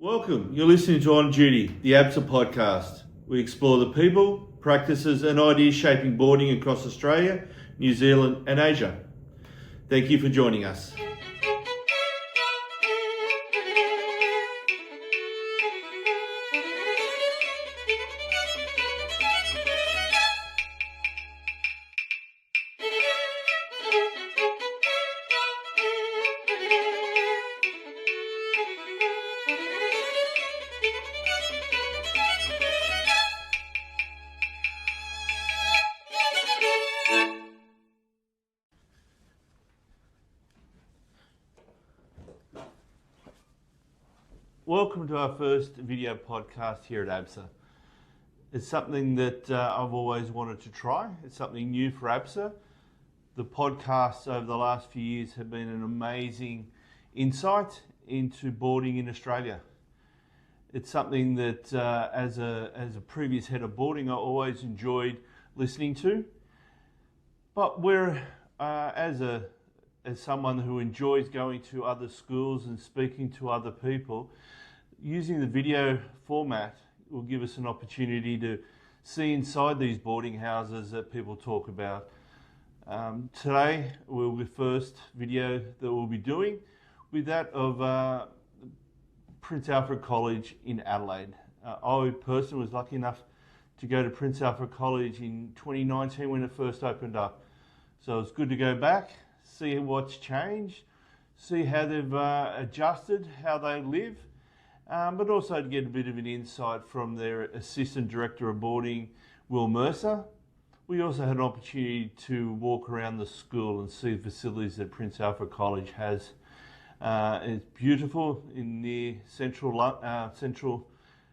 Welcome. You're listening to On Duty, the ABSA podcast. We explore the people, practices and ideas shaping boarding across Australia, New Zealand and Asia. Thank you for joining us. Welcome to our first video podcast here at ABSA. It's something that I've always wanted to try. It's something new for ABSA. The podcasts over the last few years have been an amazing insight into boarding in Australia. It's something that as a previous head of boarding I always enjoyed listening to. But as someone who enjoys going to other schools and speaking to other people, using the video format will give us an opportunity to see inside these boarding houses that people talk about. Today will be the first video that we'll be doing with that of Prince Alfred College in Adelaide. I personally was lucky enough to go to Prince Alfred College in 2019 when it first opened up. So it's good to go back, see what's changed, see how they've adjusted, how they live, but also to get a bit of an insight from their Assistant Director of Boarding, Will Mercer. We also had an opportunity to walk around the school and see the facilities that Prince Alfred College has. It's beautiful in near central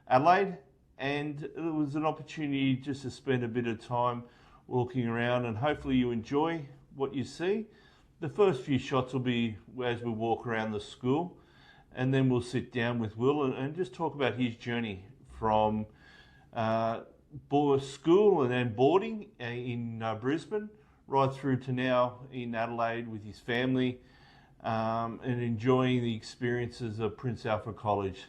Adelaide, and it was an opportunity just to spend a bit of time walking around, and hopefully you enjoy what you see. The first few shots will be as we walk around the school, and then we'll sit down with Will and just talk about his journey from school and then boarding in Brisbane right through to now in Adelaide with his family, and enjoying the experiences of Prince Alfred College.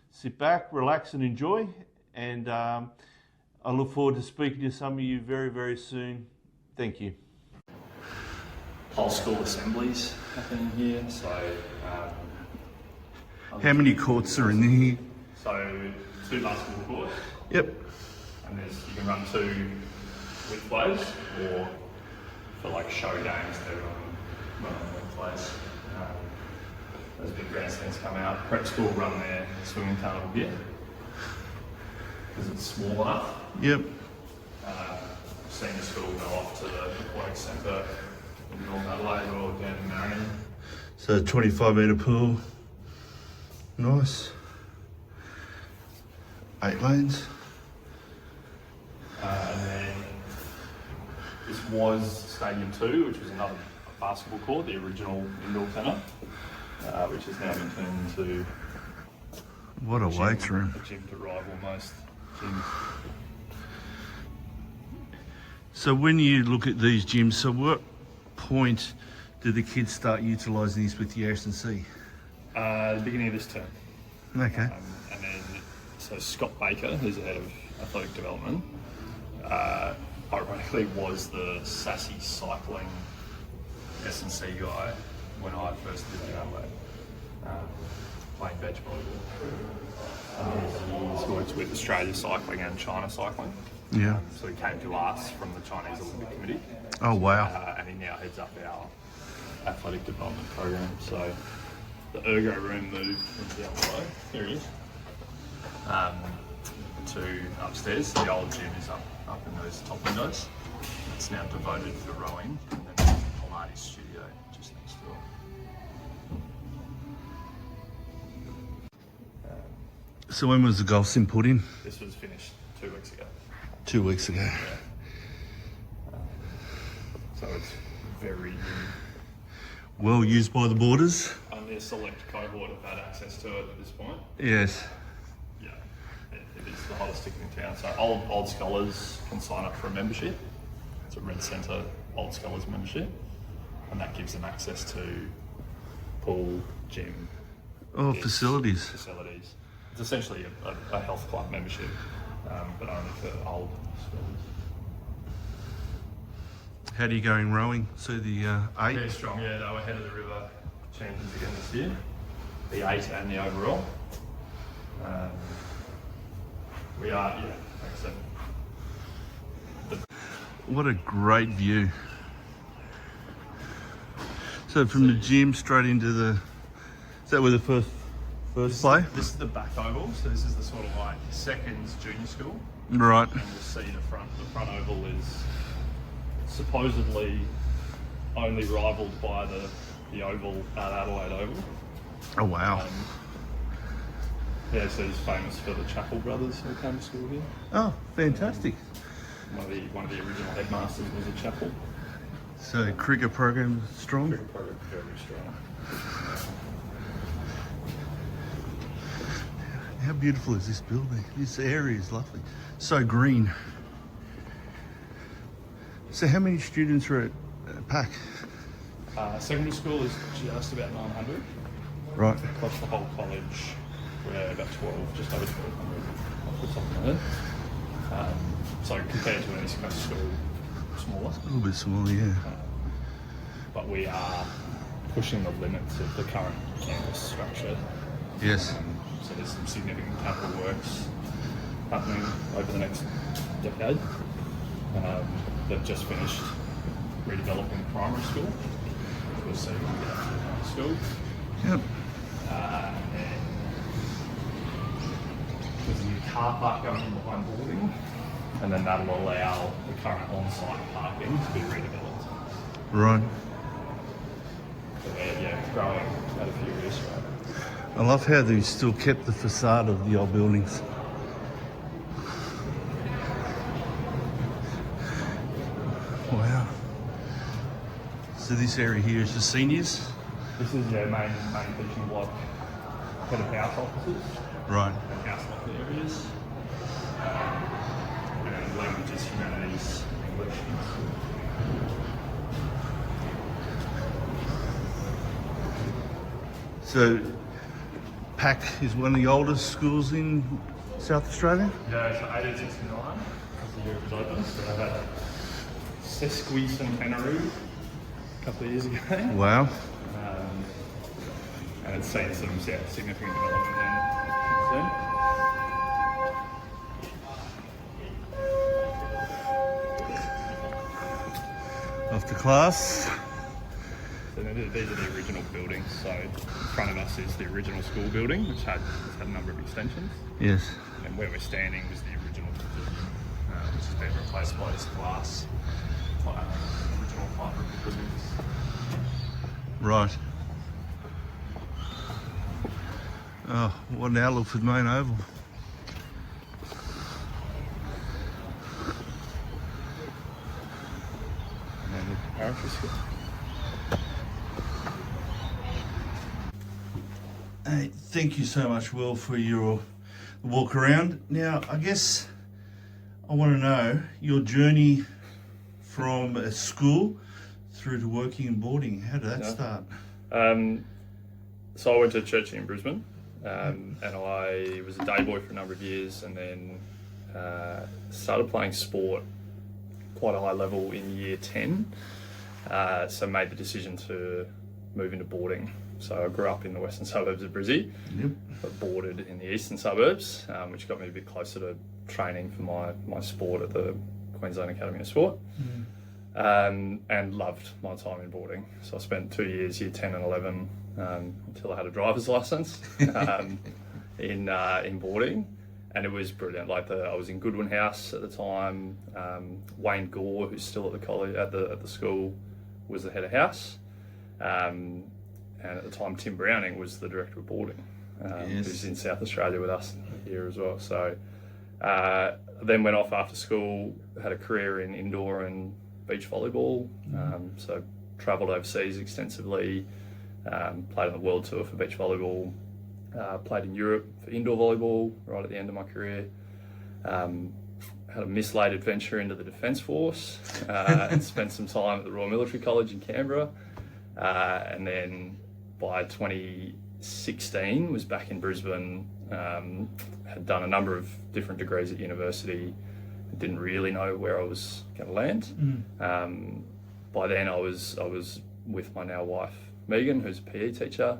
Sit back, relax and enjoy, and I look forward to speaking to some of you very, very soon. Thank you. Whole school assemblies happening here, so How many courts are in here? so 2 basketball courts, Yep. and you can run 2 widthways, or for like show games they run widthways. Those big grandstands come out. Prep school run their swimming tunnel here because it's small enough. Yep. Senior school go off to the aquatic centre in North Adelaide or down in Marion. So 25-metre pool. Nice. 8 lanes. And then this was Stadium 2, which was another basketball court, the original indoor centre, which has now been turned into What a weights room. a gym to rival most gyms. So when you look at these gyms, so what point do the kids start utilising this with the S&C? The beginning of this term. Okay. And then, so Scott Baker, who's the head of athletic development, ironically was the sassy cycling S&C guy when I first lived in Adelaide, playing beach volleyball. He's worked with Australia Cycling and China Cycling. Yeah. So he came to us from the Chinese Olympic Committee. Oh, wow. And he now heads up our athletic development program. So the ergo room moved from down below, there he is, to upstairs. The old gym is up in those top windows. It's now devoted for rowing, and then there's a Pilates studio just next door. So when was the golf sim put in? This was finished 2 weeks ago. 2 weeks ago. So it's very new. Well used by the boarders? Only a select cohort have had access to it at this point. Yes. Yeah, it is the hottest ticket in town. So old scholars can sign up for a membership. It's a Red Centre Old Scholars membership, and that gives them access to pool, gym, Oh, facilities. It's essentially a health club membership, but only for old schools. How do you go in rowing? So the 8? Very strong, yeah. They were head of the river champions again this year. The 8 and the overall. We are, yeah, like I said. What a great view. So from the gym straight into the, is that where the first play? This is the back oval, so this is the sort of like seconds junior school. Right. And you'll see the front oval is supposedly only rivaled by the oval at Adelaide Oval. Oh wow. Yeah, so he's famous for the Chapel brothers who came to school here. Oh, fantastic. One of the original headmasters was a Chapel. So cricket program strong? Cricket program very strong. How beautiful is this building? This area is lovely. So green. So how many students are at PAC? Secondary school is just about 900. Right. Across the whole college, we're about 12, just over 1,200 off the top of my head. So compared to an East Coast school, smaller. A little bit smaller, yeah. But we are pushing the limits of the current campus structure. Yes. So there's some significant capital works happening over the next decade. They've just finished redeveloping the primary school. We'll see when we get up to the primary school. Yep. And then there's a new car park going in behind boarding, and then that'll allow the current on-site parking to be redeveloped. Right. So we're growing at a furious rate. I love how they still kept the facade of the old buildings. Wow. So this area here is for seniors? This is your main teaching block, head of house offices. Right. And house locker areas. And then languages, humanities, English. So PAC is one of the oldest schools in South Australia? Yeah, so 1869 was the year it was opened. So I had a sesquicentenary a couple of years ago. Wow. And it's seen some significant development since then. Off to class. So these are the original buildings. So in front of us is the original school building, which had a number of extensions. Yes. And where we're standing was the original pavilion, which has been replaced by this glass original fibre pavilions. Right. Oh, what an outlook for the main oval. And then the preparatory school. Hey, thank you so much, Will, for your walk around. Now, I guess I want to know your journey from a school through to working and boarding. How did that start? So I went to Churchie in Brisbane, and I was a day boy for a number of years, and then started playing sport quite a high level in year 10. So made the decision to move into boarding. So I grew up in the western suburbs of Brisbane, but boarded in the eastern suburbs, which got me a bit closer to training for my sport at the Queensland Academy of Sport. And loved my time in boarding. So I spent 2 years, year 10 and 11, until I had a driver's license in boarding, and it was brilliant. I was in Goodwin House at the time. Wayne Gore, who's still at the college at the school, was the head of house, and at the time Tim Browning was the director of boarding, who's in South Australia with us here as well. So then went off after school, had a career in indoor and beach volleyball. So travelled overseas extensively, played on the world tour for beach volleyball, played in Europe for indoor volleyball right at the end of my career. Had a mislaid adventure into the Defence Force, and spent some time at the Royal Military College in Canberra, and then by 2016 was back in Brisbane, Had done a number of different degrees at university. Didn't really know where I was going to land. By then, I was with my now wife Megan, who's a PE teacher,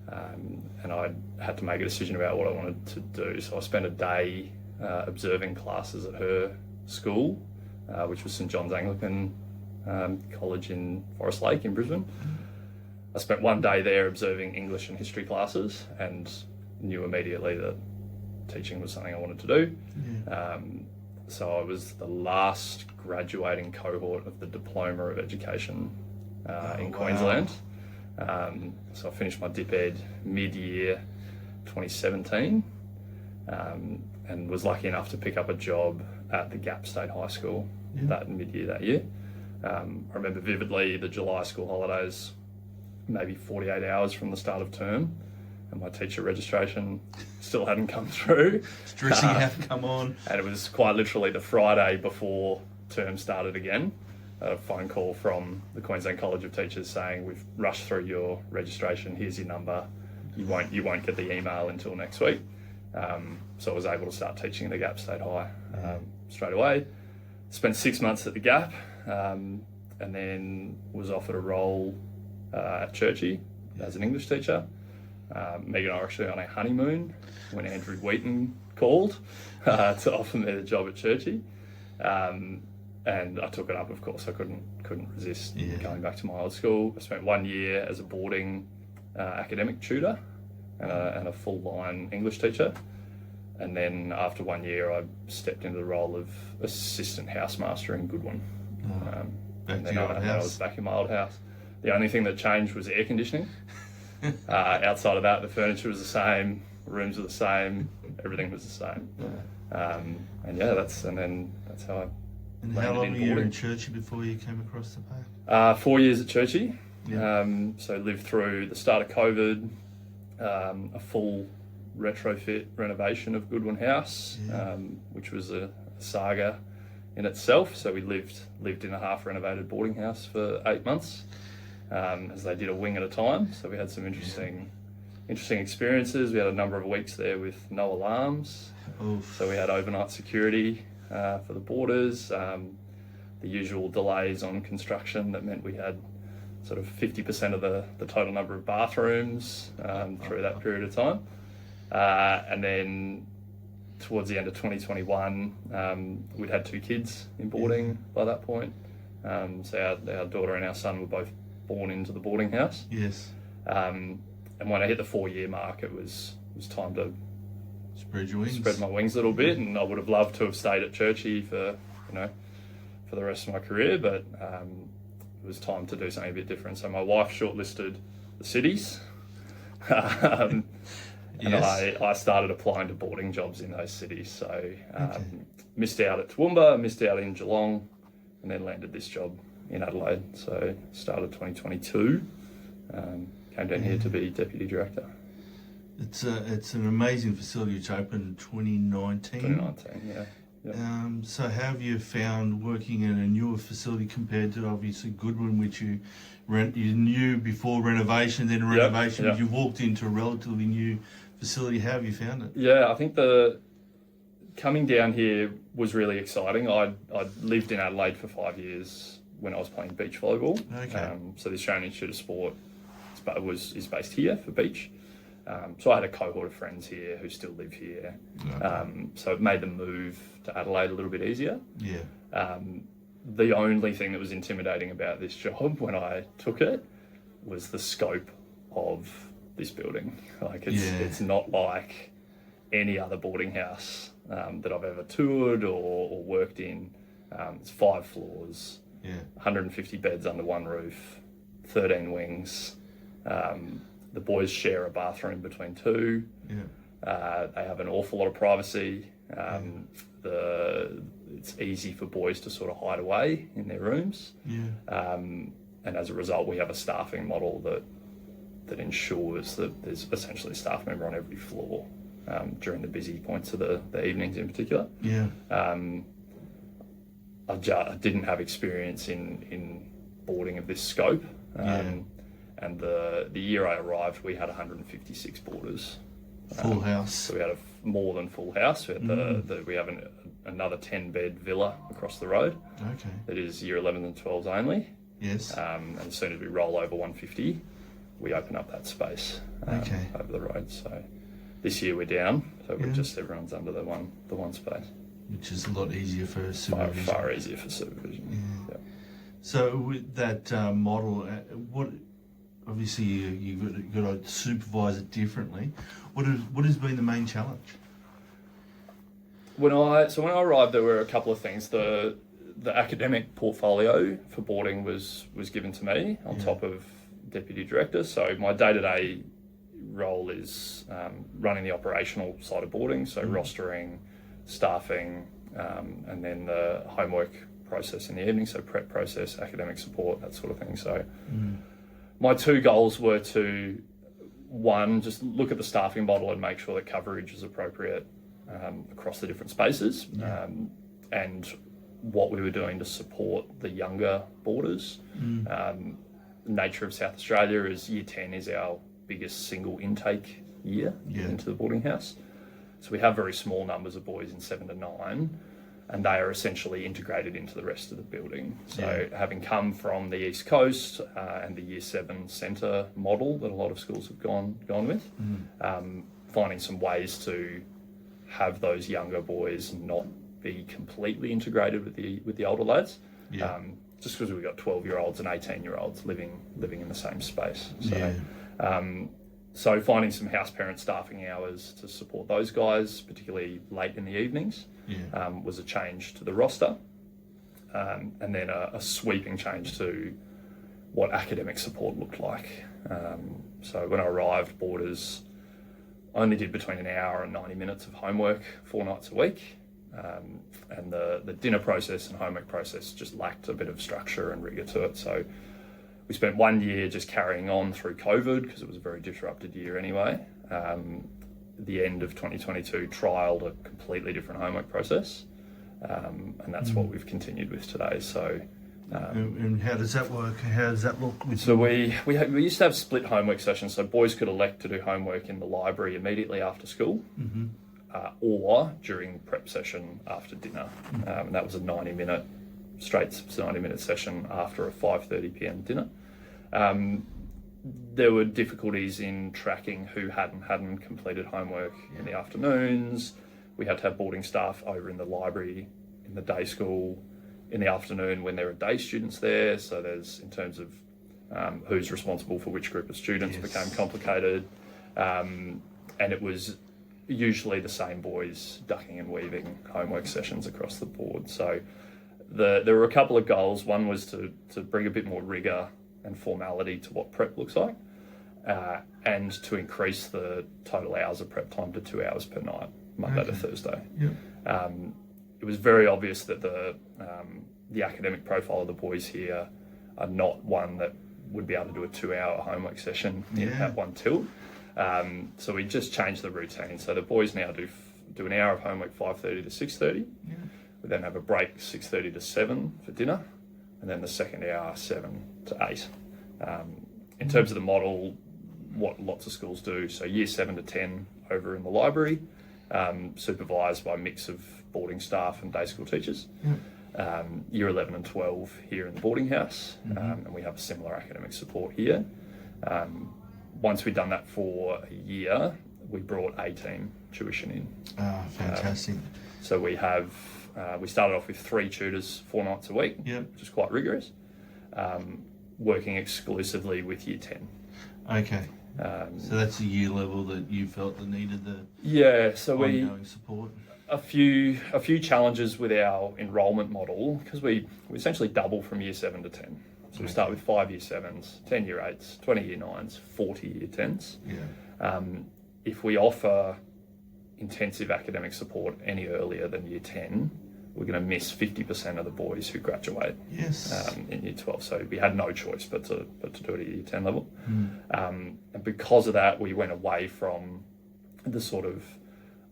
and I had to make a decision about what I wanted to do. So I spent a day observing classes at her school, which was St John's Anglican College in Forest Lake in Brisbane. I spent one day there observing English and history classes, and knew immediately that teaching was something I wanted to do. So I was the last graduating cohort of the Diploma of Education in Queensland. So I finished my dip ed mid-year 2017, and was lucky enough to pick up a job at the Gap State High School that mid-year that year. I remember vividly the July school holidays, maybe 48 hours from the start of term, and my teacher registration still hadn't come through. Stressing hadn't come on. And it was quite literally the Friday before term started again, a phone call from the Queensland College of Teachers saying, we've rushed through your registration, here's your number, you won't get the email until next week. So I was able to start teaching at the Gap State High straight away. Spent 6 months at the Gap, and then was offered a role at Churchie as an English teacher. Megan and I were actually on a honeymoon when Andrew Wheaton called to offer me the job at Churchie, and I took it up. Of course, I couldn't resist going back to my old school. I spent 1 year as a boarding academic tutor and a full-line English teacher, and then after 1 year, I stepped into the role of assistant housemaster in Goodwin. Back to your old house. I was back in my old house. The only thing that changed was air conditioning. Outside of that, the furniture was the same, rooms were the same, everything was the same. That's how I. And how long were you in Churchie before you came across the park? 4 years at Churchie. So lived through the start of COVID, a full retrofit renovation of Goodwin House, which was a saga in itself. So we lived in a half renovated boarding house for 8 months. As they did a wing at a time. So we had some interesting experiences. We had a number of weeks there with no alarms. So we had overnight security for the boarders, the usual delays on construction that meant we had sort of 50% of the total number of bathrooms through that period of time. And then towards the end of 2021, we'd had 2 kids in boarding by that point. So our daughter and our son were both born into the boarding house. And when I hit the 4-year mark, it was time to spread my wings a little bit, and I would have loved to have stayed at Churchie for the rest of my career, but it was time to do something a bit different. So my wife shortlisted the cities, and I started applying to boarding jobs in those cities. So missed out at Toowoomba, missed out in Geelong, and then landed this job in Adelaide. So started 2022, came down here to be deputy director. It's an amazing facility which opened 2019. 2019, So how have you found working in a newer facility compared to obviously Goodwin, which you knew before renovation, then renovation, but you walked into a relatively new facility. How have you found it? Yeah, I think coming down here was really exciting. I'd lived in Adelaide for 5 years when I was playing beach volleyball. So the Australian Institute of Sport is based here for beach. So I had a cohort of friends here who still live here. So it made the move to Adelaide a little bit easier. The only thing that was intimidating about this job when I took it was the scope of this building. It's not like any other boarding house that I've ever toured or worked in. It's 5 floors, 150 beds under one roof, 13 wings. The boys share a bathroom between 2. They have an awful lot of privacy. It's easy for boys to sort of hide away in their rooms. And as a result, we have a staffing model that ensures that there's essentially a staff member on every floor during the busy points of the evenings in particular. I didn't have experience in boarding of this scope. And the year I arrived, we had 156 boarders Full house. So we had a more than full house. We had we have another 10-bed villa across the road. Okay. That is year 11 and 12s only. Yes. And as soon as we roll over 150, we open up that space over the road. So this year we're down, so we're just everyone's under the one space. Which is a lot easier for supervision. Far easier for supervision. Yeah. So with that model, what obviously you've got to supervise it differently. What has been the main challenge? When I arrived, there were a couple of things. The academic portfolio for boarding was given to me on top of deputy director. So my day-to-day role is running the operational side of boarding, so rostering, staffing, and then the homework process in the evening, so prep process, academic support, that sort of thing. So my two goals were to, one, just look at the staffing model and make sure that coverage is appropriate across the different spaces, and what we were doing to support the younger boarders. The nature of South Australia is year 10 is our biggest single intake year into the boarding house. So we have very small numbers of boys in 7 to 9, and they are essentially integrated into the rest of the building. So having come from the East Coast and the year 7 centre model that a lot of schools have gone with, finding some ways to have those younger boys not be completely integrated with the older lads, just because we've got 12-year-olds and 18-year-olds living in the same space. So, so finding some house parent staffing hours to support those guys, particularly late in the evenings, was a change to the roster, and then a sweeping change to what academic support looked like. So when I arrived, boarders only did between an hour and 90 minutes of homework 4 nights a week. And the dinner process and homework process just lacked a bit of structure and rigour to it. So we spent 1 year just carrying on through COVID, because it was a very disrupted year anyway. The end of 2022 trialled a completely different homework process, and that's what we've continued with today. So, and how does that work? How does that look? So we used to have split homework sessions, so boys could elect to do homework in the library immediately after school, or during prep session after dinner. And that was a 90-minute session after a 5:30 p.m. dinner. There were difficulties in tracking who hadn't completed homework in the afternoons. We had to have boarding staff over in the library in the day school in the afternoon when there are day students there. So there's, in terms of who's responsible for which group of students, became complicated. And it was usually the same boys ducking and weaving homework sessions across the board. So there were a couple of goals. One was to bring a bit more rigour and formality to what prep looks like, and to increase the total hours of prep time to 2 hours per night, Monday to Thursday. It was very obvious that the academic profile of the boys here are not one that would be able to do a 2-hour homework session at one tilt. So we just changed the routine. So the boys now do an hour of homework 5:30 to 6:30. We then have a break 6:30 to 7 for dinner, and then the second hour 7 to 8. In terms of the model, what lots of schools do, so year 7 to 10 over in the library, supervised by a mix of boarding staff and day school teachers. Year 11 and 12 here in the boarding house, and we have a similar academic support here. Once we'd done that for a year, we brought 18 tuition in. Fantastic. So we started off with 3 tutors 4 nights a week, which is quite rigorous, working exclusively with year 10. Okay. So that's the year level that you felt that needed the ongoing support. A few challenges with our enrolment model, because we essentially double from year 7 to 10. So we start with 5 year 7s, 10 year 8s, 20 year 9s, 40 year 10s. If we offer intensive academic support any earlier than year 10, we're going to miss 50% of the boys who graduate in year 12. So we had no choice but to do it at year 10 level. And because of that, we went away from the sort of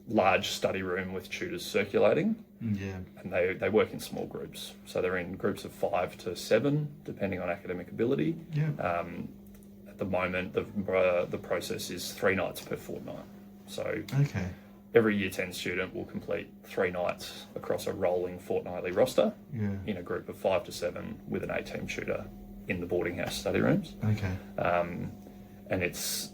large study room with tutors circulating. And they work in small groups. So they're in groups of 5 to 7, depending on academic ability. At the moment, the process is 3 nights per fortnight. So Okay. every Year 10 student will complete 3 nights across a rolling fortnightly roster Yeah. in a group of 5 to 7 with an 8-team tutor in the boarding house study rooms. Okay. And it's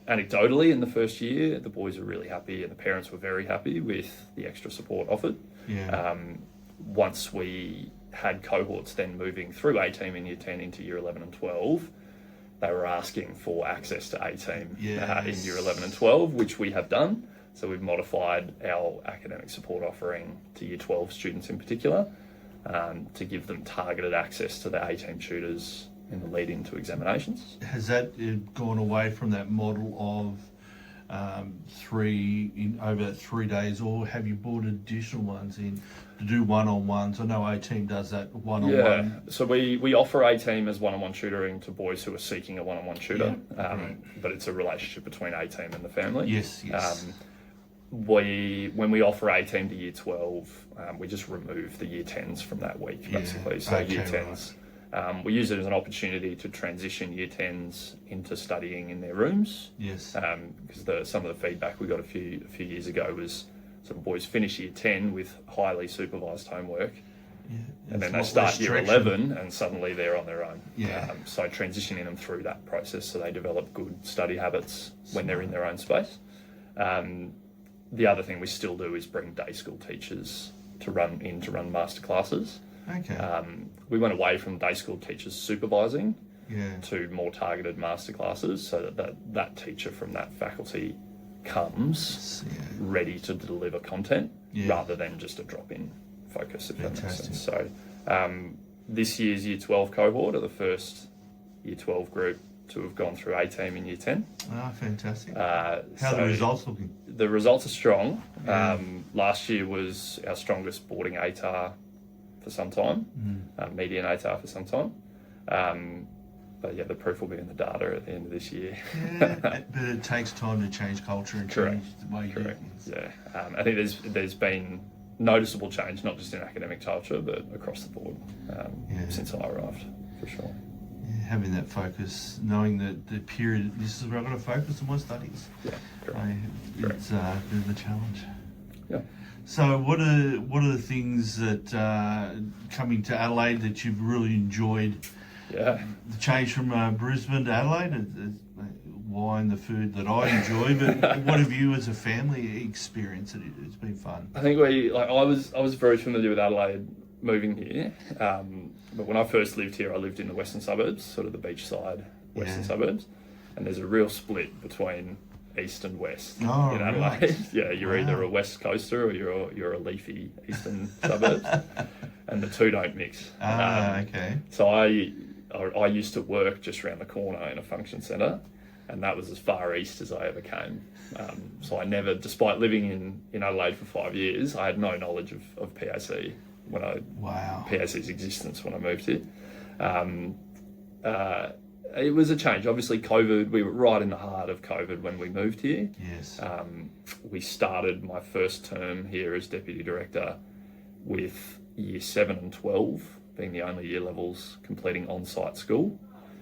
anecdotally in the first year, the boys were really happy and the parents were very happy with the extra support offered. Yeah. Once we had cohorts then moving through A-team in Year 10 into Year 11 and 12, they were asking for access to A-team in Year 11 and 12, which we have done. So we've modified our academic support offering to Year 12 students in particular, to give them targeted access to the A-team tutors in the lead into examinations. Has that gone away from that model of over 3 days, or have you brought additional ones in to do one-on-ones? I know A-team does that one-on-one. Yeah, so we offer A-team as one-on-one tutoring to boys who are seeking a one-on-one tutor, but it's a relationship between A-team and the family. Yes. When we offer A-team to Year 12, we just remove the Year 10s from that week, basically. So Year 10s, we use it as an opportunity to transition Year 10s into studying in their rooms. Yes. Because some of the feedback we got a few years ago was some boys finish Year 10 with highly supervised homework, and then they start Year 11 and suddenly they're on their own. So transitioning them through that process so they develop good study habits when they're in their own space. The other thing we still do is bring day school teachers to run master classes. Okay. We went away from day school teachers supervising to more targeted master classes, so that teacher from that faculty comes ready to deliver content rather than just a drop-in focus, if that makes sense. So this year's Year 12 cohort are the first Year 12 group to have gone through A-team in Year 10. Ah, fantastic. How are the results looking? The results are strong. Last year was our strongest boarding ATAR for some time, median ATAR for some time. But the proof will be in the data at the end of this year. But it takes time to change culture and change the way you do things. I think there's been noticeable change, not just in academic culture, but across the board since I arrived, for sure. Having that focus, knowing that the period, this is where I've got to focus on my studies. It's a bit of a challenge. So what are the things that coming to Adelaide that you've really enjoyed? The change from Brisbane to Adelaide, wine, the food that I enjoy, but what have you as a family experienced? It's been fun. I think I was very familiar with Adelaide moving here, but when I first lived here, I lived in the western suburbs, sort of the beachside western suburbs, and there's a real split between east and west in Adelaide. Right. You're either a west coaster or you're a leafy eastern suburbs, and the two don't mix. Okay. So I used to work just around the corner in a function centre, and that was as far east as I ever came. So I never, despite living in Adelaide for 5 years, I had no knowledge of PAC PAC's existence when I moved here. It was a change. Obviously, COVID, we were right in the heart of COVID when we moved here. Yes. We started my first term here as Deputy Director with Year 7 and 12 being the only year levels completing on-site school.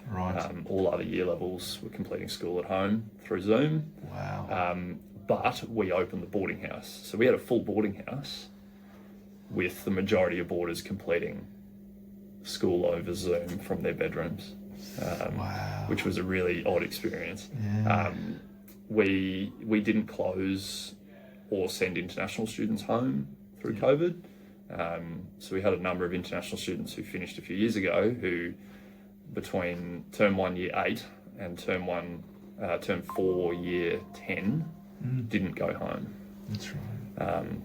Right. All other year levels were completing school at home through Zoom. Wow. But we opened the boarding house. So we had a full boarding house with the majority of boarders completing school over Zoom from their bedrooms. Which was a really odd experience. We didn't close or send international students home through COVID. So we had a number of international students who finished a few years ago who, between term 1 year 8 and term 4 year 10, didn't go home. That's right.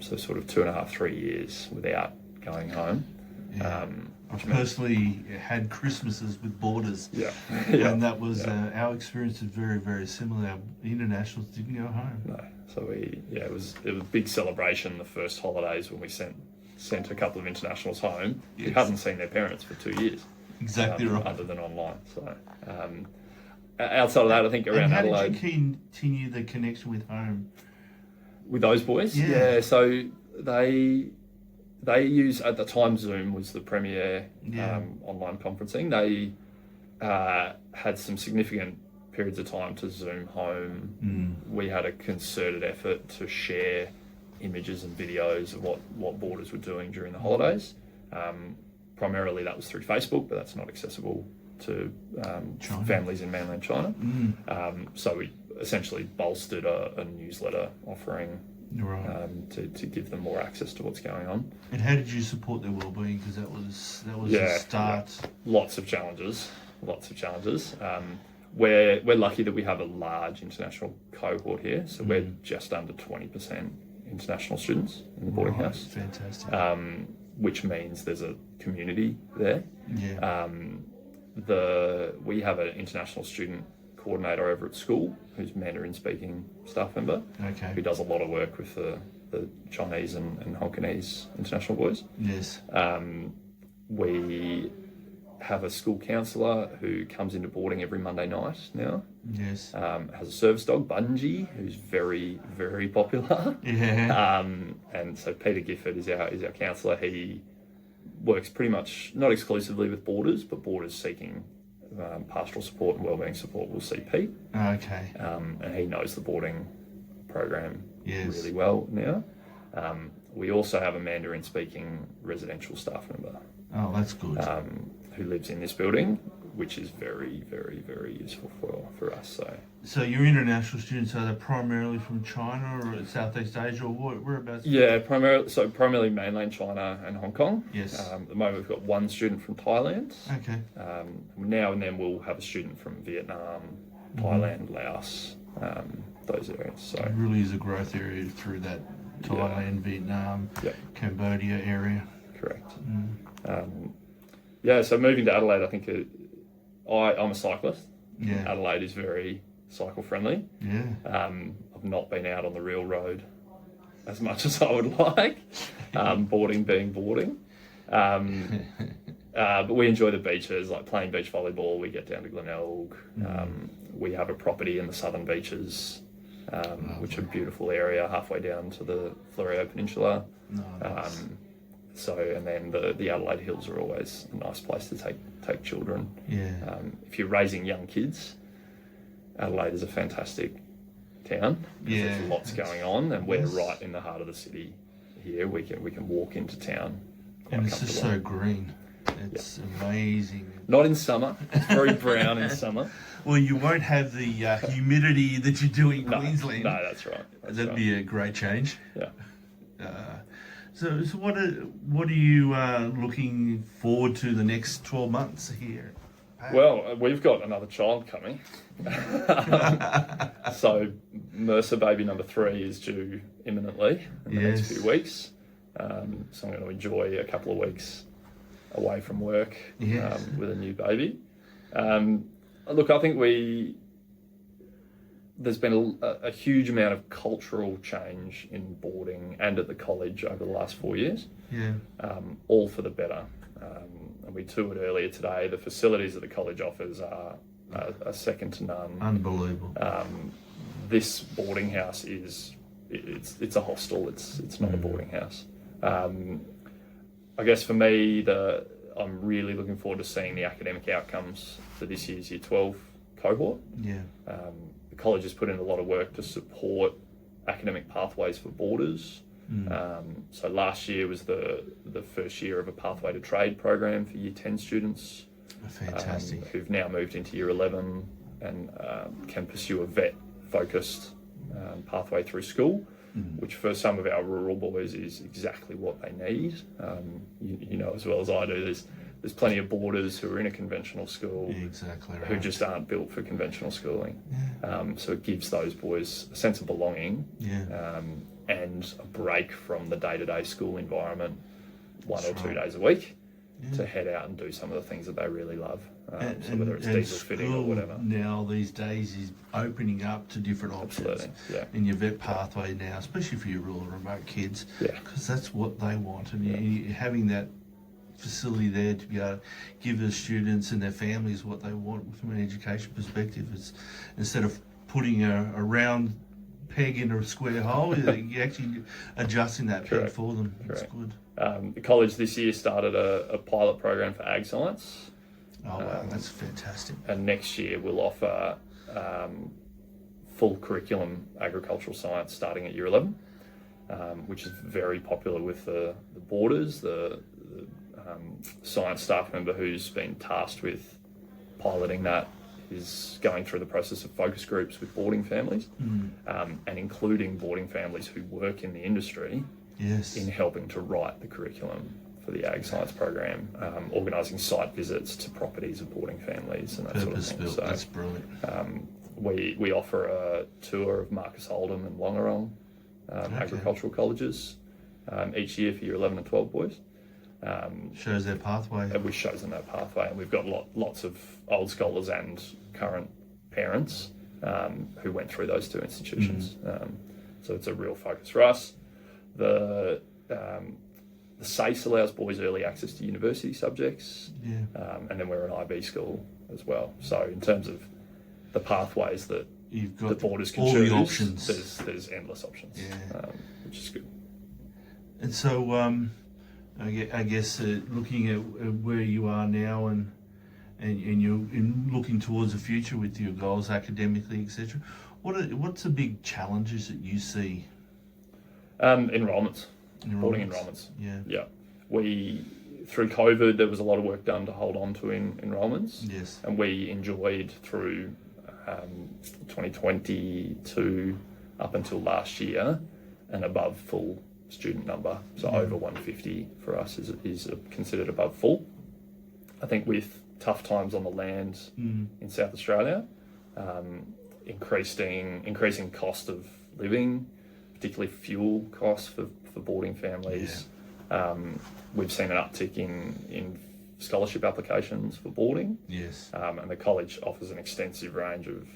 So sort of 2.5, 3 years without going home. I've personally had Christmases with boarders, and that was our experience is very, very similar. Our internationals didn't go home. No, so it was a big celebration the first holidays when we sent a couple of internationals home who hadn't seen their parents for 2 years. Exactly right. Other than online. So outside of that, I think around Adelaide. How did you continue the connection with home? With those boys? Yeah, so they use, at the time, Zoom was the premier online conferencing. They had some significant periods of time to Zoom home. We had a concerted effort to share images and videos of what boarders were doing during the holidays. Primarily that was through Facebook, but that's not accessible to families in mainland China. So we essentially bolstered a newsletter offering to give them more access to what's going on. And how did you support their wellbeing? Because that was the start. Yeah. Lots of challenges. We're lucky that we have a large international cohort here, so we're just under 20% international students in the boarding house. Fantastic. Which means there's a community there. Yeah. We have an international student coordinator over at school who's Mandarin speaking staff member. Okay. Who does a lot of work with the Chinese and Hongkonese international boys. Yes. We have a school counsellor who comes into boarding every Monday night now. Yes. Has a service dog, Bungie, who's very, very popular. Yeah. And so Peter Gifford is our counsellor. He works pretty much not exclusively with boarders, but boarders seeking pastoral support and wellbeing support will see Pete. Okay. And he knows the boarding program really well now. We also have a Mandarin speaking residential staff member. Oh, that's good. Who lives in this building, which is very, very, very useful for us. So your international students, are they primarily from China or Southeast Asia, or whereabouts? Yeah, primarily mainland China and Hong Kong. Yes. At the moment, we've got one student from Thailand. Okay. Now and then we'll have a student from Vietnam, Thailand, Laos, those areas. So it really is a growth area through that Thailand, Vietnam, Cambodia area. Correct. So moving to Adelaide, I think I'm a cyclist. Yeah. Adelaide is very cycle friendly. Yeah. I've not been out on the real road as much as I would like, boarding being boarding. But we enjoy the beaches, like playing beach volleyball. We get down to Glenelg. We have a property in the southern beaches, which are a beautiful area halfway down to the Florio Peninsula. Nice. And then the Adelaide Hills are always a nice place to take children. Yeah. If you're raising young kids, Adelaide is a fantastic town. Yeah. There's lots going on, and we're right in the heart of the city here. We can walk into town quite and it's just so green. It's amazing. Not in summer. It's very brown in summer. Well, you won't have the humidity that you do in Queensland. No, that's right. That'd be a great change. Yeah. So what are you looking forward to the next 12 months here? Well, we've got another child coming. So Mercer baby number 3 is due imminently in the next few weeks. So I'm going to enjoy a couple of weeks away from work with a new baby. Look, I think there's been a huge amount of cultural change in boarding and at the college over the last 4 years. Yeah. All for the better. And we toured earlier today. The facilities that the college offers are second to none. Unbelievable. This boarding house it's a hostel. It's not a boarding house. I guess for me, I'm really looking forward to seeing the academic outcomes for this year's Year 12 cohort. Yeah. The college has put in a lot of work to support academic pathways for boarders. So last year was the first year of a Pathway to Trade program for Year 10 students. Fantastic. Who've now moved into Year 11 and can pursue a VET-focused pathway through school, which for some of our rural boys is exactly what they need. You know as well as I do, there's plenty of boarders who are in a conventional school who just aren't built for conventional schooling. So it gives those boys a sense of belonging and a break from the day-to-day school environment one or 2 days a week to head out and do some of the things that they really love. So whether it's diesel fitting or whatever. Now these days is opening up to different options in your vet pathway now, especially for your rural remote kids, because that's what they want. And you having that facility there to be able to give the students and their families what they want from an education perspective. It's instead of putting a round peg in a square hole, you're actually adjusting that peg for them. It's good. The college this year started a pilot program for ag science. Oh wow, that's fantastic. And next year we'll offer full curriculum agricultural science starting at year 11, which is very popular with the boarders. The science staff member who's been tasked with piloting that is going through the process of focus groups with boarding families, and including boarding families who work in the industry in helping to write the curriculum for the ag science program, organising site visits to properties of boarding families and that sort of thing. So, that's brilliant. We offer a tour of Marcus Oldham and Wongarong agricultural colleges each year for year 11 and 12 boys. Shows their pathway. Which shows them that pathway, and we've got lots of old scholars and current parents who went through those two institutions. So it's a real focus for us. The SACE allows boys early access to university subjects, and then we're an IB school as well. So in terms of the pathways that you've got the boarders can all choose, the options. There's endless options, which is good. And so I guess looking at where you are now and you're looking towards the future with your goals academically, etc. What's the big challenges that you see? Enrolments. Boarding enrolments. Yeah. We, through COVID, there was a lot of work done to hold on to enrolments. Yes. And we enjoyed through 2022 up until last year an above full student number. So over 150 for us is considered above full. I think with tough times on the land in South Australia, increasing cost of living, particularly fuel costs for boarding families. We've seen an uptick in scholarship applications for boarding. Yes. And the college offers an extensive range of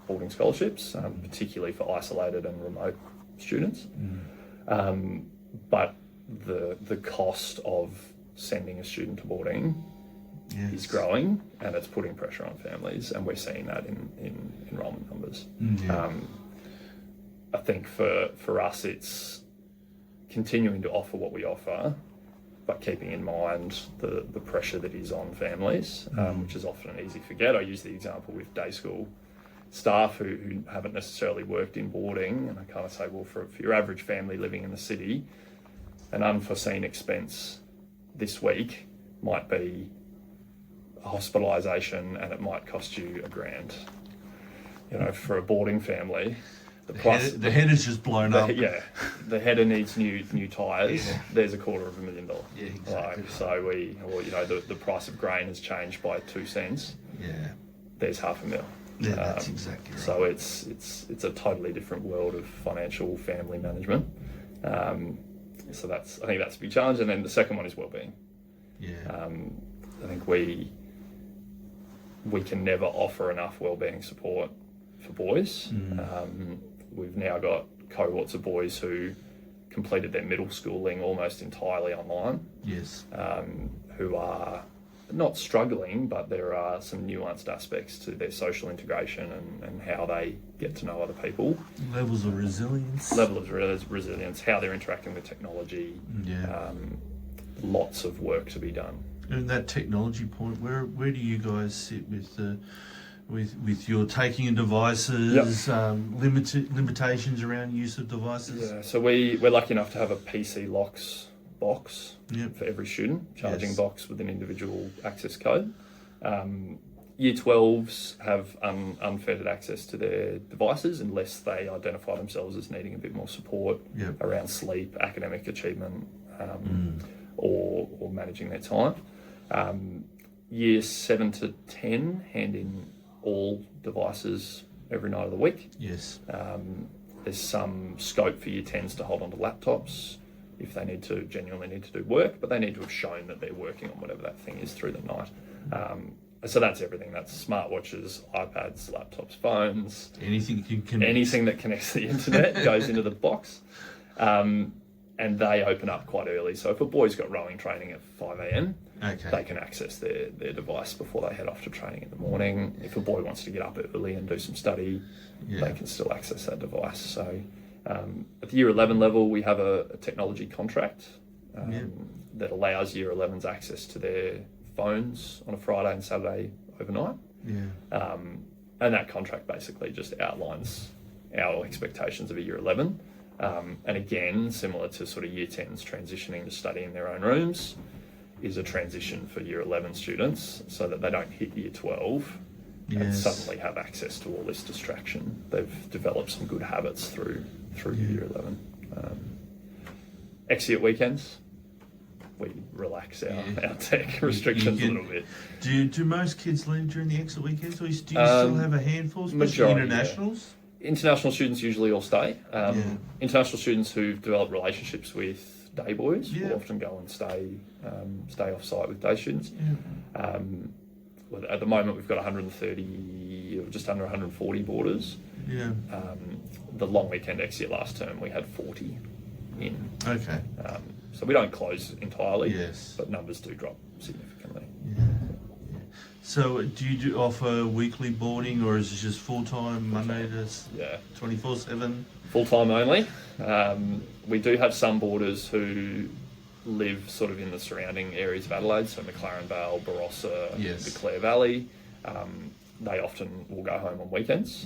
boarding scholarships, particularly for isolated and remote students. But the cost of sending a student to boarding is growing, and it's putting pressure on families, and we're seeing that in enrolment numbers. I think for us, it's continuing to offer what we offer, but keeping in mind the pressure that is on families, which is often an easy forget. I use the example with day school staff who haven't necessarily worked in boarding, and I kind of say, well, for your average family living in the city, an unforeseen expense this week might be a hospitalisation, and it might cost you $1,000. You know, for a boarding family, the header's just blown up. Yeah, the header needs new tyres. There's $250,000. Yeah, exactly. The price of grain has changed by 2 cents. Yeah, there's $500,000. Yeah, that's exactly right. So it's a totally different world of financial family management. So I think that's a big challenge. And then the second one is wellbeing. Yeah. I think we can never offer enough wellbeing support for boys. We've now got cohorts of boys who completed their middle schooling almost entirely online. Yes. Who are not struggling, but there are some nuanced aspects to their social integration and how they get to know other people. Levels of resilience. How they're interacting with technology. Yeah. Lots of work to be done. And that technology point, where do you guys sit with your taking in devices, limitations around use of devices? Yeah, so we're lucky enough to have a PC locks box for every student, charging box with an individual access code. Year 12s have unfettered access to their devices unless they identify themselves as needing a bit more support around sleep, academic achievement, or managing their time. Year 7 to 10 hand in all devices every night of the week. Yes. There's some scope for year 10s to hold on to laptops if they genuinely need to do work, but they need to have shown that they're working on whatever that thing is through the night. So that's everything. That's smartwatches, iPads, laptops, phones. Anything can connect. Anything that connects to the internet goes into the box. And they open up quite early. So if a boy's got rowing training at 5 a.m, they can access their device before they head off to training in the morning. If a boy wants to get up early and do some study, they can still access that device. So at the year 11 level, we have a technology contract that allows year 11s access to their phones on a Friday and Saturday overnight. And that contract basically just outlines our expectations of a year 11. And again, similar to sort of year 10s transitioning to study in their own rooms, is a transition for year 11 students so that they don't hit year 12 and suddenly have access to all this distraction. They've developed some good habits through year 11. Exit weekends, we relax our tech restrictions a little bit. Do most kids leave during the exit weekends, or do you still have a handful, especially internationals? Yeah. International students usually all stay. International students who've developed relationships with day boys will often go and stay off site with day students. At the moment, we've got 130, or just under 140 boarders. The long weekend exit last term, we had 40 in. Okay. So we don't close entirely, but numbers do drop significantly. So do you offer weekly boarding, or is it just full-time, Monday to 24/7? Full-time only. We do have some boarders who live sort of in the surrounding areas of Adelaide, so McLaren Vale, Barossa, the Clare Valley. They often will go home on weekends.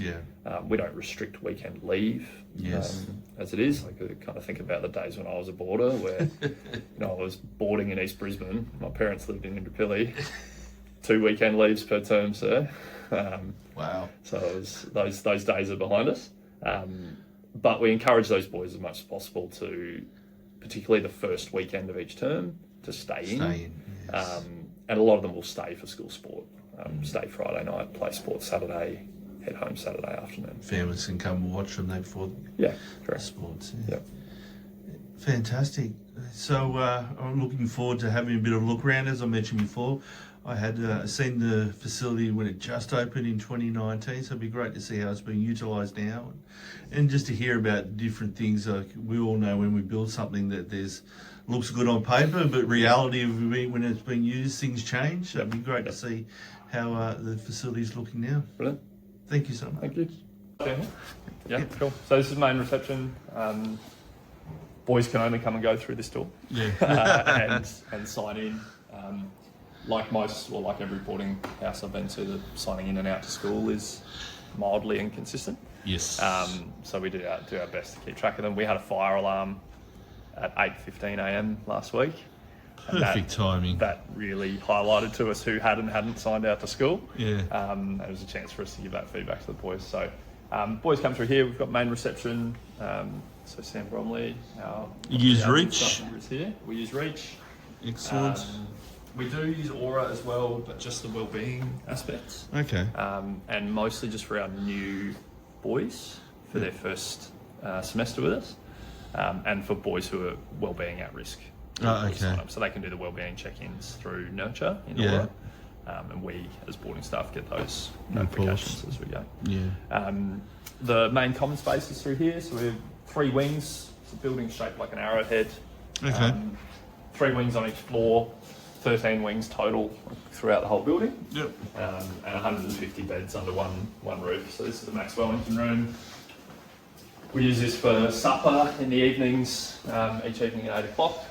We don't restrict weekend leave as it is. I could kind of think about the days when I was a boarder where I was boarding in East Brisbane. My parents lived in Indooroopilly. 2 weekend leaves per term, sir. Wow. So those days are behind us. But we encourage those boys as much as possible to, particularly the first weekend of each term, to stay in. And a lot of them will stay for school sport. Stay Friday night, play sports Saturday, head home Saturday afternoon. Families can come and watch from there before sports. Fantastic. So I'm looking forward to having a bit of a look around. As I mentioned before, I had seen the facility when it just opened in 2019, so it'd be great to see how it's being utilised now, and just to hear about different things. Like, we all know when we build something that looks good on paper, but reality when it's being used, things change. So it'd be great to see how the facility's looking now. Brilliant. Thank you so much. Thank you. Yeah, cool. So this is main reception. Boys can only come and go through this door and sign in. Like every boarding house I've been to, the signing in and out to school is mildly inconsistent. So we do our best to keep track of them. We had a fire alarm at 8:15 a.m. last week. Perfect timing. That really highlighted to us who hadn't signed out to school. It was a chance for us to give that feedback to the boys. So boys come through here. We've got main reception. So Sam Bromley, you use Reach? Is here. We use Reach. Excellent. We do use Aura as well, but just the wellbeing aspects. Okay. And mostly just for our new boys for their first semester with us, and for boys who are wellbeing at risk. So they can do the wellbeing check-ins through Nurture in Aura, and we as boarding staff get those notifications as we go. The main common space is through here, so we have 3 wings. It's a building shaped like an arrowhead. 3 wings on each floor. 13 wings total throughout the whole building. And 150 beds under one roof. So this is the Max Wellington room. We use this for supper in the evenings, each evening at 8 o'clock.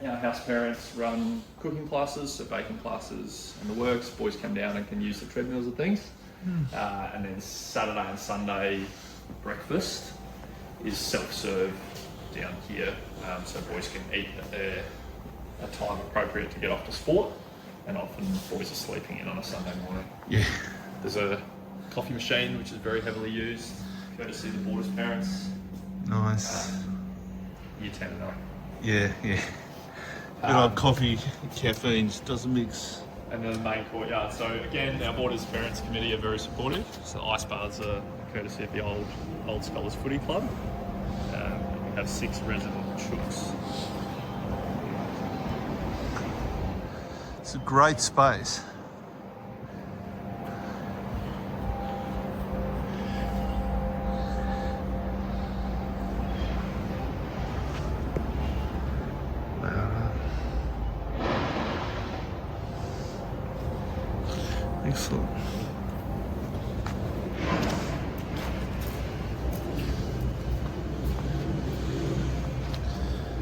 Our house parents run cooking classes, so baking classes and the works. Boys come down and can use the treadmills and things. And then Saturday and Sunday breakfast is self-serve down here, so boys can eat at their time appropriate to get off to sport, and often boys are sleeping in on a Sunday morning. There's a coffee machine which is very heavily used, courtesy of the boarders' parents. Nice. Year 10 and up. Good old coffee, caffeine doesn't mix. And then the main courtyard. So again, our boarders' parents committee are very supportive. So ice baths are courtesy of the old Scholars Footy Club. We have 6 resident chooks. It's a great space. Excellent.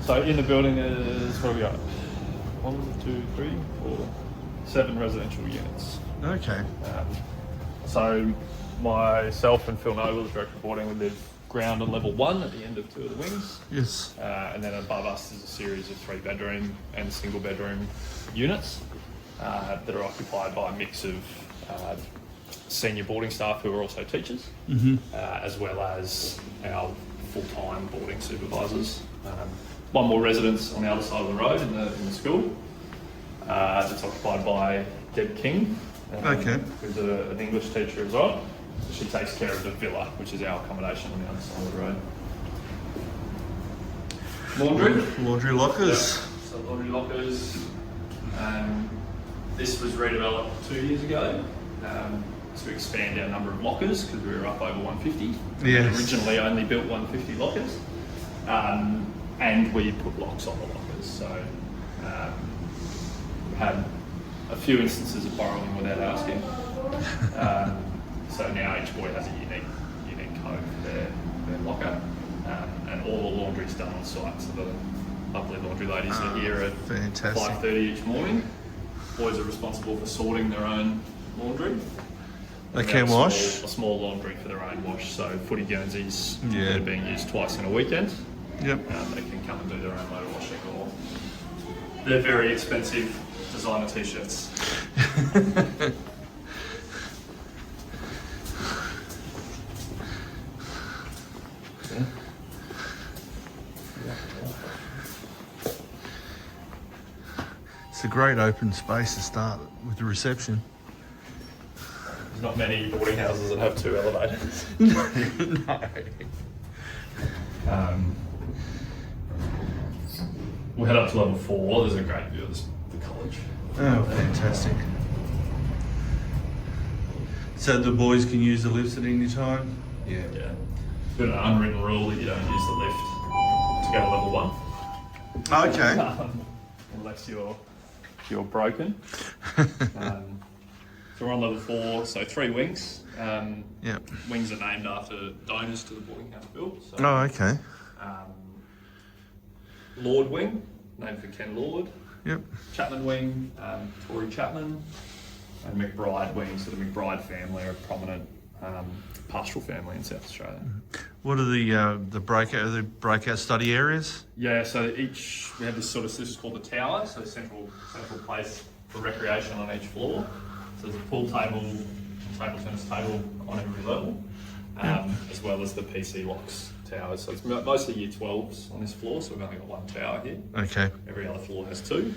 So in the building is, what have we got? 1, 2, 3, 4, 7 residential units. Okay. So myself and Phil Noble, the director of boarding, we live ground on level 1 at the end of 2 of the wings. Yes. And then above us is a series of 3-bedroom and single-bedroom units that are occupied by a mix of senior boarding staff who are also teachers, as well as our full-time boarding supervisors. One more residence on the other side of the road in the school that's occupied by Deb King, who's an English teacher as well. She takes care of the villa, which is our accommodation on the other side of the road. Laundry. Laundry lockers. Yeah. So laundry lockers. This was redeveloped 2 years ago to expand our number of lockers because we were up over 150. Yes. We originally only built 150 lockers, and we put locks on the lockers. So we had a few instances of borrowing without asking. So now each boy has a unique code for their locker, and all the laundry's done on site. So the lovely laundry ladies are here at 5:30 each morning. Boys are responsible for sorting their own laundry. They can wash? A small laundry for their own wash. So footy Guernseys that are being used twice in a weekend. Yep. They can come and do their own motor washing, or they're very expensive designer t-shirts. It's a great open space to start with the reception. There's not many boarding houses that have 2 elevators. No. We'll head up to level 4. There's a great view of the college. Oh, fantastic. So the boys can use the lifts at any time? Yeah. Got an unwritten rule that you don't use the lift to go to level 1. Okay. Unless you're broken. So we're on level 4, so 3 wings. Wings are named after donors to the boarding house built. So, okay. Lord Wing, named for Ken Lord. Yep. Chapman Wing, Tory Chapman. And McBride Wing, so the McBride family are a prominent pastoral family in South Australia. What are the breakout study areas? Yeah, so we have this this is called the tower, so central place for recreation on each floor. So there's a pool table, table tennis table on every level, as well as the PC locks tower. So it's mostly year 12s on this floor, so we've only got 1 tower here. Okay. Every other floor has 2.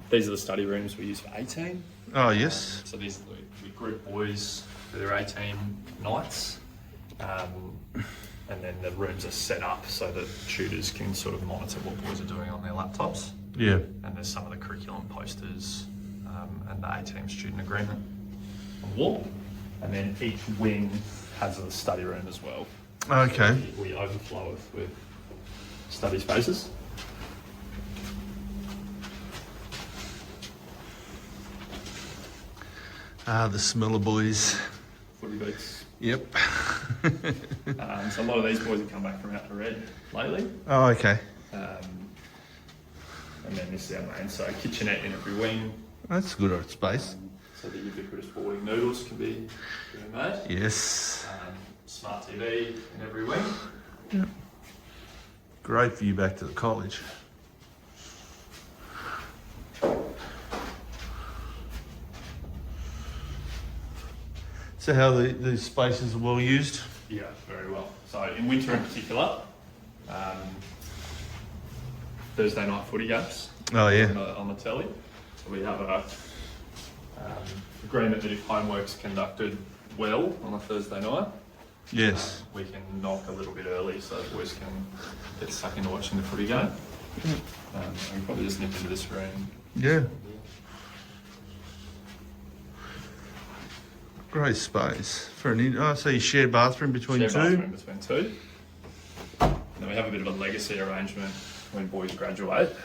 These are the study rooms we use for 18. Oh, yes. So these we group boys for their 18 nights. And then the rooms are set up so that tutors can sort of monitor what boys are doing on their laptops. Yeah. And there's some of the curriculum posters and the A-team student agreement on the wall. And then each wing has a study room as well. Okay. So we overflow with study spaces. The smeller boys. Footy boots. Yep. So a lot of these boys have come back from out to Red lately. Oh, okay. And then this is our main, so kitchenette in every wing. That's good old space. So the ubiquitous boarding noodles can be made. Yes. Smart TV in every wing. Yep. Great view back to the college. So how these spaces are well used? Yeah, very well. So in winter in particular, Thursday night footy games. Oh, yeah. On the telly. So we have a agreement that if homework's conducted well on a Thursday night, Yes. we can knock a little bit early so the boys can get stuck into watching the footy game. We can probably just nip into this room. Yeah. Great space for an so you shared bathroom between Shared two. bathroom between 2. And then we have a bit of a legacy arrangement when boys graduate.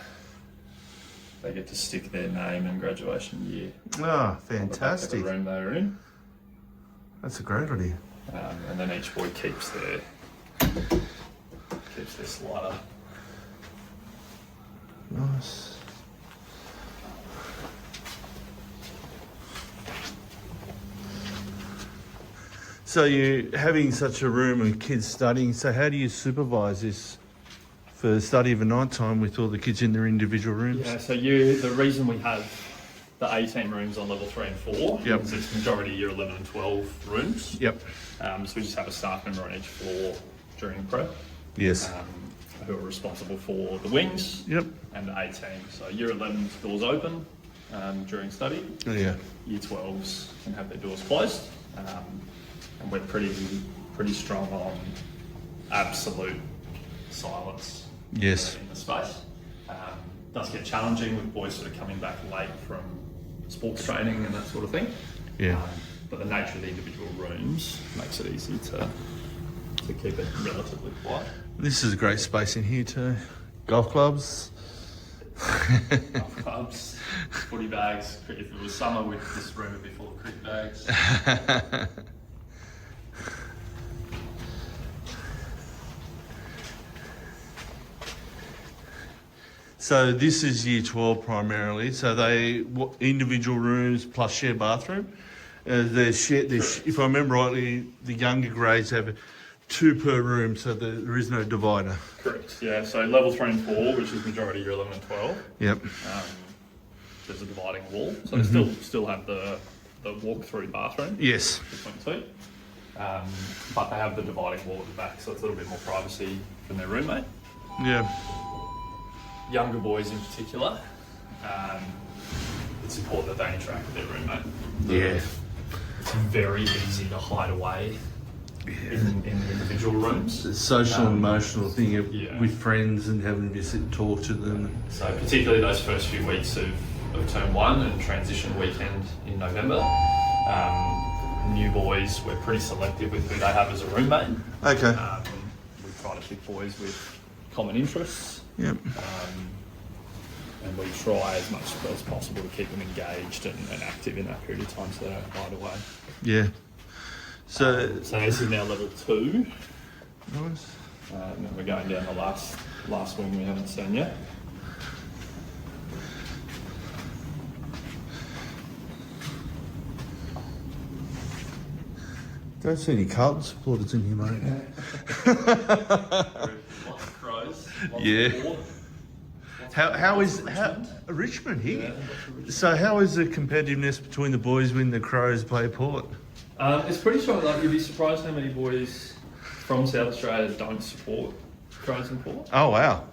They get to stick their name and graduation year Ah, on the fantastic. room they were in. That's a great idea. And then each boy keeps their slider. Nice. So you're having such a room and kids studying, so how do you supervise this for study of a night time with all the kids in their individual rooms? Yeah, so the reason we have the 18 rooms on level 3 and 4 Yep. is it's majority year 11 and 12 rooms. Yep. So we just have a staff member on each floor during prep. Yes. Who are responsible for the wings. Yep. And the 18. So year 11 doors open during study. Oh, yeah. Year 12s can have their doors closed. And we're pretty strong on absolute silence. Yes. In the space. Does get challenging with boys sort of coming back late from sports training and that sort of thing. Yeah. But the nature of the individual rooms makes it easy to keep it relatively quiet. This is a great space in here too. Golf clubs. Golf clubs, footy bags. If it was summer, this room would be full of cricket bags. So this is year 12 primarily. So individual rooms plus shared bathroom. If I remember rightly, the younger grades have 2 per room, so there is no divider. Correct. Yeah. So level 3 and 4, which is majority year 11 and 12. Yep. There's a dividing wall, so they still have the walk-through bathroom. Yes. Between 2. But they have the dividing wall at the back, so it's a little bit more privacy from their roommate. Yeah. Younger boys in particular, it's important that they interact with their roommate. Yeah. It's very easy to hide away in individual rooms. The social and emotional thing yeah. with friends and having to sit and talk to them. So particularly those first few weeks of term 1 and transition weekend in November, new boys, we're pretty selective with who they have as a roommate. Okay. We try to pick boys with common interests. Yep. And we try as much as possible to keep them engaged and active in that period of time so they don't hide away. Yeah. So this is now level 2. Nice. And we're going down the last wing we haven't seen yet. Don't see any Carlton supporters in here, mate. Lots of crows. Yeah. Of water. How is Richmond here? So how is the competitiveness between the boys when the Crows play Port? It's pretty strong. Like, you'd be surprised how many boys from South Australia don't support Crows and Port. Oh wow.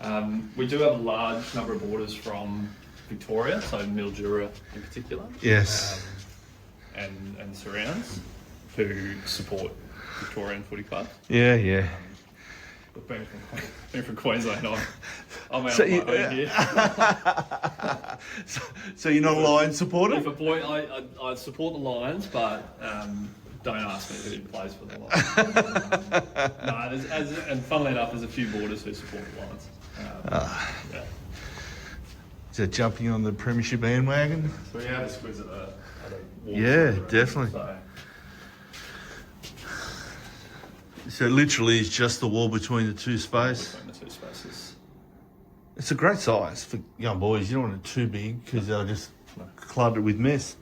We do have a large number of boarders from Victoria, so Mildura in particular. Yes. And surrounds who support Victorian footy clubs. Yeah. But being from Queensland, I'm out So on my own here. So you're not a Lions supporter? If a boy, I support the Lions, but don't ask me who plays for the Lions. And funnily enough, there's a few boarders who support the Lions. Yeah. Is that jumping on the premiership bandwagon? So we have a squiz at a walk Yeah, through, definitely. So literally it's just the wall between the two spaces. Between the two spaces. It's a great size for young boys. You don't want it too big because they'll just clutter it with mess.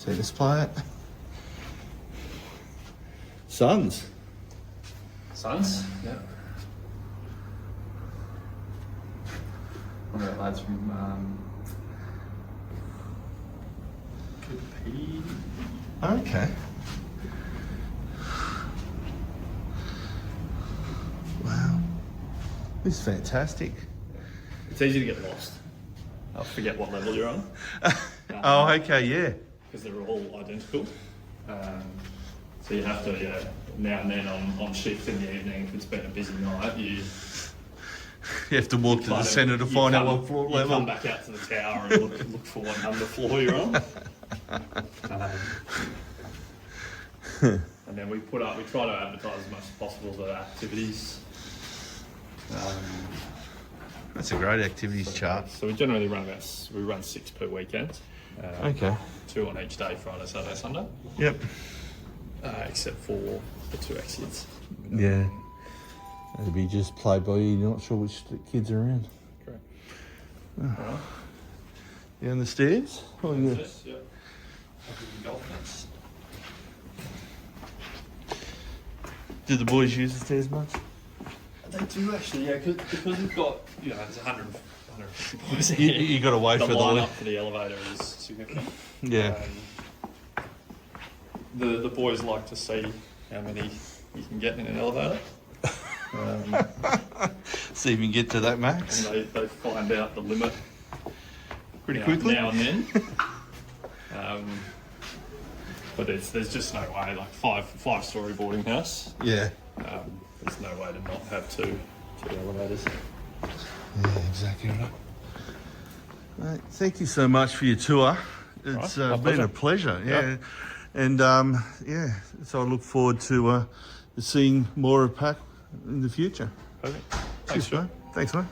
Tennis player. Sons. Sons? Yeah. One of our lads from Cooper. Okay. Wow. This is fantastic. It's easy to get lost. I forget what level you're on. Oh, okay, yeah. Because they're all identical. So you have to, now and then on shift in the evening, if it's been a busy night, you have to walk to the centre to find out what floor level. You come back out to the tower and look for what number floor you're on. And then we try to advertise as much as possible the activities. That's a great activities chart. So we generally run 6 per weekend. Okay. 2 on each day, Friday, Saturday, Sunday. Yep. Except for the 2 exits. Yeah. It'll be just played by you. You're not sure which kids are around. Correct. Oh. Down the stairs? Oh, yeah. Yeah. the golf nets. Do the boys use the stairs much? They do actually, yeah, because we've got, there's 150 boys in You, here. you got to wait The for line the up for the elevator is significant. Yeah. The boys like to see how many you can get in an elevator. See if you can get to that max. And they find out the limit Pretty quickly. now and then. But there's just no way, like five-story boarding house. Yeah. There's no way to not have two elevators. Yeah, exactly right. Right, thank you so much for your tour. It's been a pleasure. Yeah. And so I look forward to seeing more of PAC in the future. Perfect. Thanks, mate. Thanks, mate.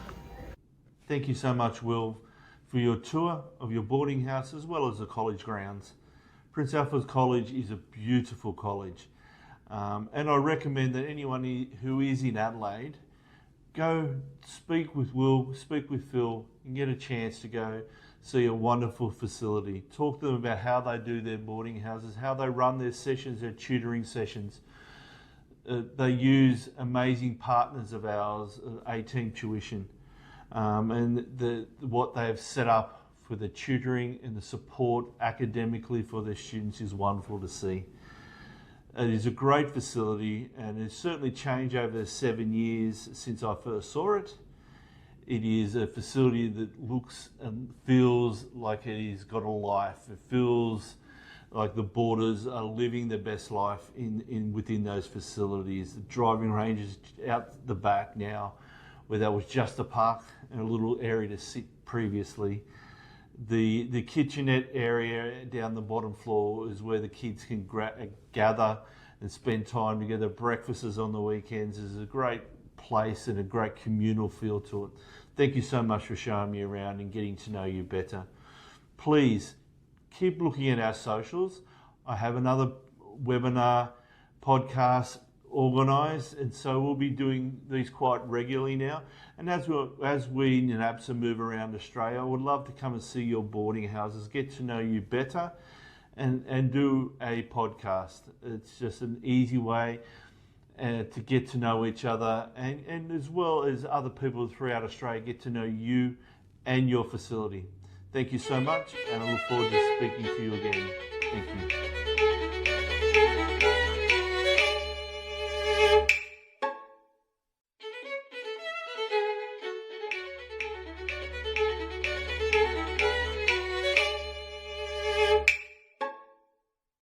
Thank you so much, Will, for your tour of your boarding house as well as the college grounds. Prince Alfred College is a beautiful college, and I recommend that anyone who is in Adelaide go speak with Will, speak with Phil, and get a chance to go see a wonderful facility. Talk to them about how they do their boarding houses, how they run their sessions, their tutoring sessions. They use amazing partners of ours, A-Team Tuition, and what they have set up for the tutoring and the support academically for their students is wonderful to see. It is a great facility, and it's certainly changed over the 7 years since I first saw it. It is a facility that looks and feels like it has got a life. It feels like the boarders are living their best life within those facilities. The driving range is out the back now, where that was just a park and a little area to sit previously. The kitchenette area down the bottom floor is where the kids can gather and spend time together. Breakfasts on the weekends is a great place and a great communal feel to it. Thank you so much for showing me around and getting to know you better. Please keep looking at our socials. I have another webinar podcast organised, and so we'll be doing these quite regularly now. And as we in APSA move around Australia, I would love to come and see your boarding houses, get to know you better, and do a podcast. It's just an easy way to get to know each other, and as well as other people throughout Australia get to know you and your facility. Thank you so much, and I look forward to speaking to you again. Thank you.